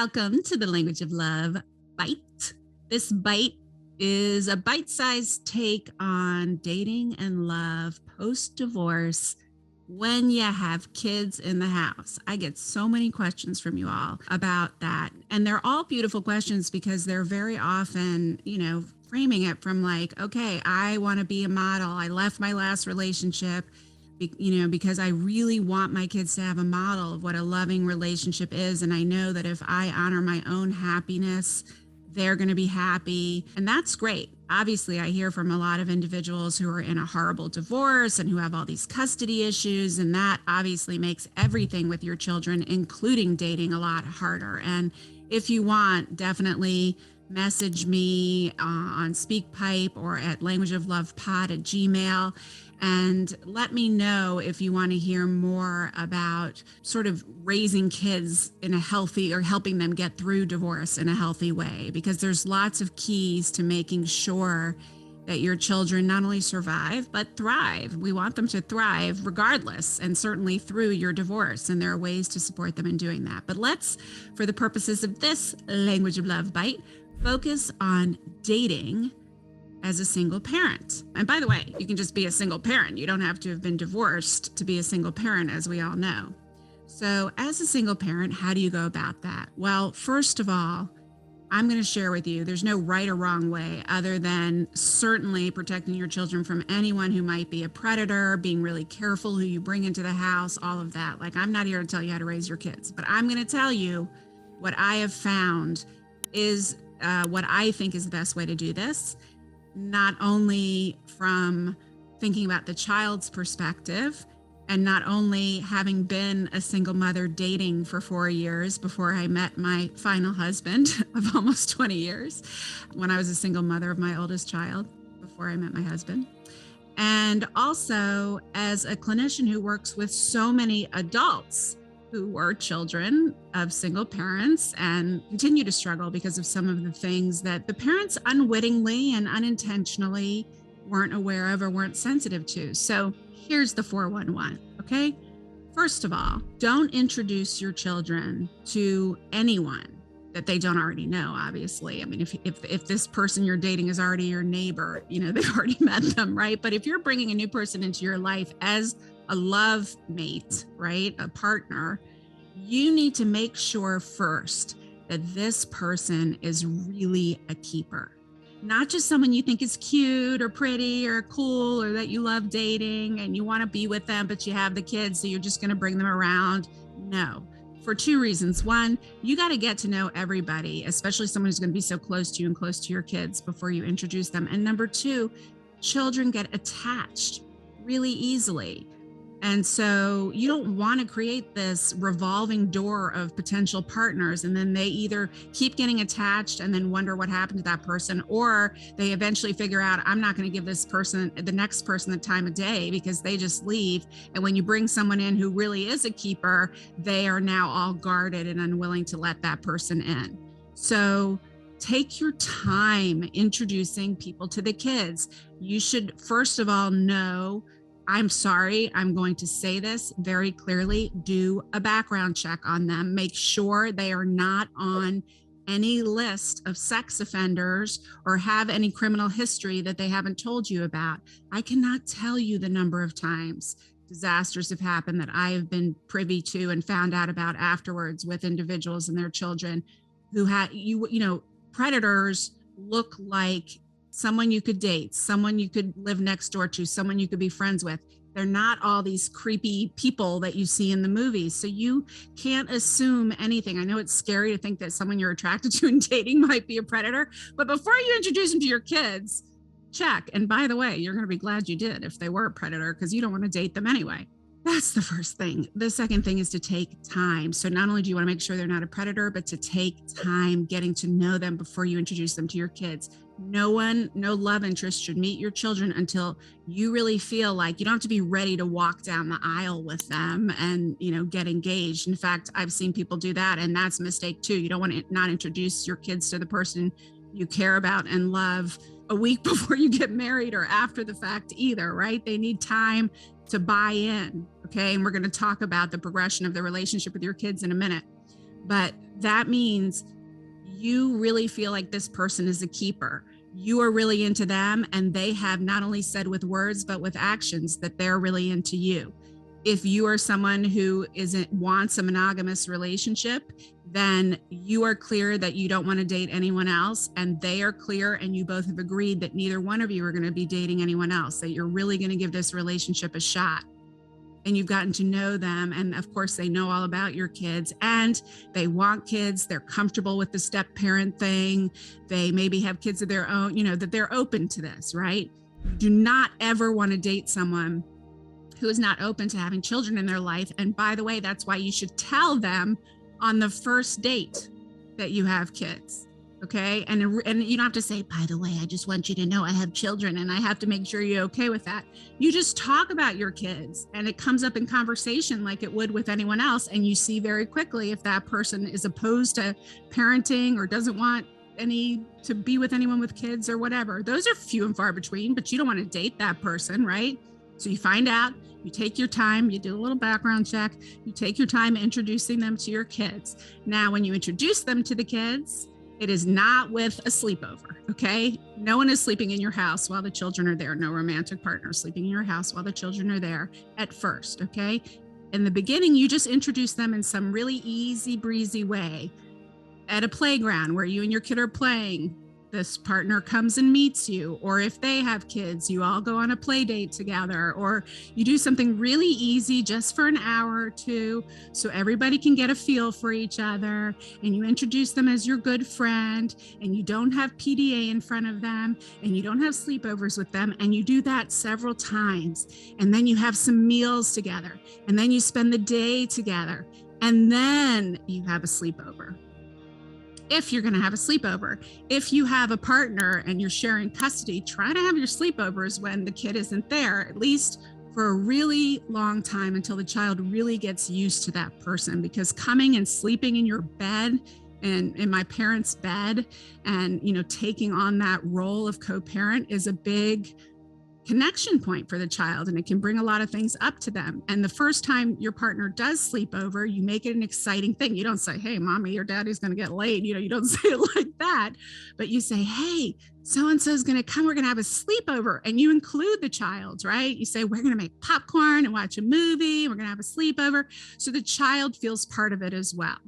Welcome to the Language of Love Bite. This bite is a bite-sized take on dating and love post-divorce when you have kids in the house. I get so many questions from you all about that. And they're all beautiful questions because they're very often, framing it from like, okay, I want to be a model. I left my last relationship, because I really want my kids to have a model of what a loving relationship is. And I know that if I honor my own happiness, they're going to be happy. And that's great. Obviously, I hear from a lot of individuals who are in a horrible divorce and who have all these custody issues. And that obviously makes everything with your children, including dating, a lot harder. And if you want, definitely message me on SpeakPipe or at languageoflovepod@gmail. And let me know if you want to hear more about sort of raising kids in a healthy or helping them get through divorce in a healthy way, because there's lots of keys to making sure that your children not only survive, but thrive. We want them to thrive regardless, and certainly through your divorce. And there are ways to support them in doing that. But let's, for the purposes of this Language of Love Bite, focus on dating as a single parent. And by the way, you can just be a single parent. You don't have to have been divorced to be a single parent, as we all know. So as a single parent, how do you go about that? Well, first of all, I'm going to share with you, there's no right or wrong way other than certainly protecting your children from anyone who might be a predator, being really careful who you bring into the house, all of that. Like, I'm not here to tell you how to raise your kids, but I'm going to tell you what I have found is what I think is the best way to do this. Not only from thinking about the child's perspective, and not only having been a single mother dating for 4 years before I met my final husband of almost 20 years, when I was a single mother of my oldest child before I met my husband. And also as a clinician who works with so many adults who were children of single parents and continue to struggle because of some of the things that the parents unwittingly and unintentionally weren't aware of or weren't sensitive to. So here's the 411, okay? First of all, don't introduce your children to anyone that they don't already know, obviously. I mean, if this person you're dating is already your neighbor, they've already met them, right? But if you're bringing a new person into your life as a love mate, right, a partner, you need to make sure first that this person is really a keeper. Not just someone you think is cute or pretty or cool or that you love dating and you want to be with them, but you have the kids, so you're just going to bring them around. No, for two reasons. One, you got to get to know everybody, especially someone who's going to be so close to you and close to your kids before you introduce them. And number two, children get attached really easily. And so you don't want to create this revolving door of potential partners, and then they either keep getting attached and then wonder what happened to that person, or they eventually figure out, I'm not going to give this person, the next person, the time of day, because they just leave. And when you bring someone in who really is a keeper, they are now all guarded and unwilling to let that person in. So take your time introducing people to the kids. You should, first of all, know, I'm sorry, I'm going to say this very clearly, do a background check on them. Make sure they are not on any list of sex offenders or have any criminal history that they haven't told you about. I cannot tell you the number of times disasters have happened that I have been privy to and found out about afterwards with individuals and their children who had, predators look like someone you could date, someone you could live next door to, someone you could be friends with. They're not all these creepy people that you see in the movies. So you can't assume anything. I know it's scary to think that someone you're attracted to in dating might be a predator, but before you introduce them to your kids, check. And by the way, you're going to be glad you did if they were a predator, because you don't want to date them anyway. That's the first thing. The second thing is to take time. So not only do you want to make sure they're not a predator, but to take time getting to know them before you introduce them to your kids. No love interest should meet your children until you really feel like you don't have to be ready to walk down the aisle with them and, get engaged. In fact, I've seen people do that, and that's a mistake too. You don't want to not introduce your kids to the person you care about and love a week before you get married or after the fact either, right? They need time to buy in, okay? And we're going to talk about the progression of the relationship with your kids in a minute. but that means you really feel like this person is a keeper. You are really into them, and they have not only said with words, but with actions that they're really into you. If you are someone who wants a monogamous relationship, then you are clear that you don't want to date anyone else, and they are clear, and you both have agreed that neither one of you are going to be dating anyone else, that you're really going to give this relationship a shot. And you've gotten to know them. And of course, they know all about your kids, and they want kids. They're comfortable with the step parent thing. They maybe have kids of their own, that they're open to this, right? Do not ever want to date someone who is not open to having children in their life. And by the way, that's why you should tell them on the first date that you have kids. Okay. And you don't have to say, by the way, I just want you to know I have children and I have to make sure you're okay with that. You just talk about your kids, and it comes up in conversation like it would with anyone else. And you see very quickly if that person is opposed to parenting or doesn't want to be with anyone with kids or whatever. Those are few and far between, but you don't want to date that person, right? So you find out, you take your time, you do a little background check, you take your time introducing them to your kids. Now, when you introduce them to the kids, it is not with a sleepover, okay? No one is sleeping in your house while the children are there. No romantic partner sleeping in your house while the children are there at first, okay? In the beginning, you just introduce them in some really easy breezy way at a playground where you and your kid are playing. This partner comes and meets you, or if they have kids, you all go on a play date together, or you do something really easy just for an hour or two so everybody can get a feel for each other, and you introduce them as your good friend, and you don't have PDA in front of them, and you don't have sleepovers with them, and you do that several times, and then you have some meals together, and then you spend the day together, and then you have a sleepover. If you're going to have a sleepover. If you have a partner and you're sharing custody, try to have your sleepovers when the kid isn't there, at least for a really long time, until the child really gets used to that person. Because coming and sleeping in your bed and in my parents' bed and, taking on that role of co-parent is a big connection point for the child, and it can bring a lot of things up to them. And the first time your partner does sleep over, you make it an exciting thing. You don't say, hey, mommy or daddy's going to get laid. You don't say it like that, but you say, hey, so-and-so is going to come. We're going to have a sleepover. And you include the child, right? You say, we're going to make popcorn and watch a movie. We're going to have a sleepover. So the child feels part of it as well.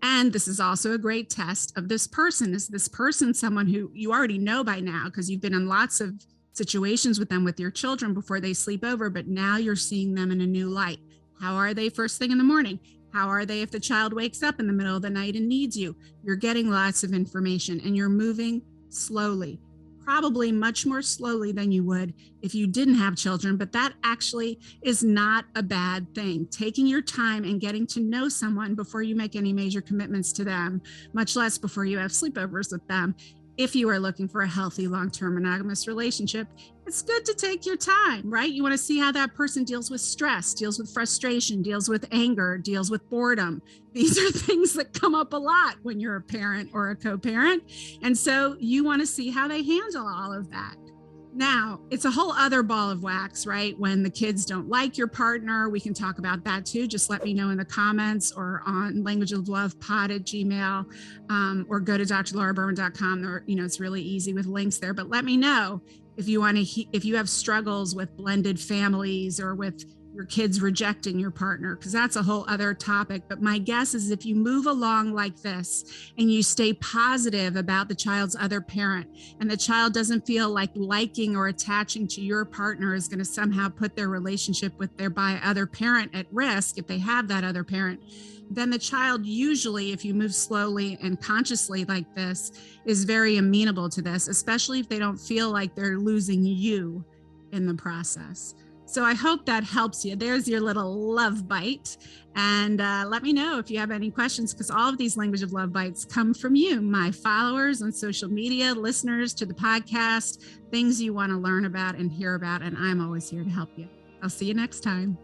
And this is also a great test of this person. Is this person someone who you already know by now, because you've been in lots of situations with them with your children before they sleep over, but now you're seeing them in a new light. How are they first thing in the morning? How are they if the child wakes up in the middle of the night and needs you? You're getting lots of information, and you're moving slowly, probably much more slowly than you would if you didn't have children, but that actually is not a bad thing. Taking your time and getting to know someone before you make any major commitments to them, much less before you have sleepovers with them. If you are looking for a healthy long-term monogamous relationship, it's good to take your time, right? You want to see how that person deals with stress, deals with frustration, deals with anger, deals with boredom. These are things that come up a lot when you're a parent or a co-parent. And so you want to see how they handle all of that. Now, it's a whole other ball of wax, right? When the kids don't like your partner, we can talk about that too. Just let me know in the comments or on languageoflovepod@gmail.com, or go to drlauraberman.com. Or, it's really easy with links there. But let me know if you want to, if you have struggles with blended families or with your kids rejecting your partner, because that's a whole other topic. But my guess is if you move along like this and you stay positive about the child's other parent, and the child doesn't feel like liking or attaching to your partner is going to somehow put their relationship with their other parent at risk, if they have that other parent, then the child usually, if you move slowly and consciously like this, is very amenable to this, especially if they don't feel like they're losing you in the process. So I hope that helps you. There's your little love bite. And let me know if you have any questions, because all of these language of love bites come from you, my followers on social media, listeners to the podcast, things you want to learn about and hear about. And I'm always here to help you. I'll see you next time.